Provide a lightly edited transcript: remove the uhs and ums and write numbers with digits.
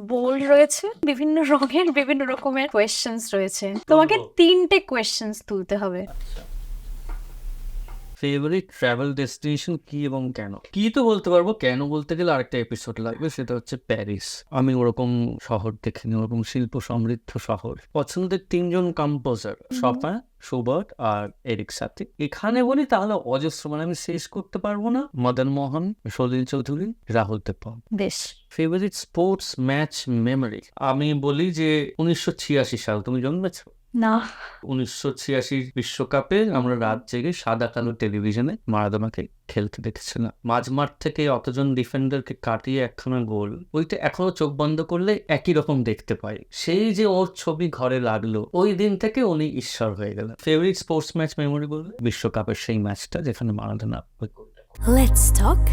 Bold রয়েছে, বিভিন্ন রঙের বিভিন্ন রকমের কোয়েশ্চেন্স রয়েছে। তোমাকে 3টে কোয়েশ্চেন্স তুলতে হবে। ফেভারিট ট্রাভেল ডেস্টিনেশন কি এবং কেন? কি তো বলতে পারবো, কেন বলতে গেলে আরেকটা এপিসোড লাগবে, সেটা হচ্ছে প্যারিস। আমি ওরকম শহর দেখিনি, ওরকম শিল্প সমৃদ্ধ শহর। পছন্দের 3জন কম্পোজার, শপান, শুবার্ট আর এরিক সাতি। এখানে বলি তাহলে অজস্র, মানে আমি শেষ করতে পারবো না। মদন মোহন, সলিল চৌধুরী, রাহুল তেপন। বেশ। ফেভারিট স্পোর্টস ম্যাচ মেমোরি, আমি বলি যে 1986 সাল। তুমি জন্মেছো? না। 1986 বিশ্বকাপে আমরা রাত জেগে সাদা কালো টেলিভিশনে মারাদোনাকে খেলতে দেখেছিলাম। মাঝমাঠ থেকে অতজন ডিফেন্ডারকে কাটিয়ে একখানা গোল, ওইটা এখনো চোখ বন্ধ করলে একই রকম দেখতে পাই। সেই যে ওর ছবি ঘরে লাগলো, ওই দিন থেকে উনি ঈশ্বর হয়ে গেলেন। ফেভারিট স্পোর্টস ম্যাচ মেমোরি বললে বিশ্বকাপের সেই ম্যাচটা যেখানে মারাদোনা Let's talk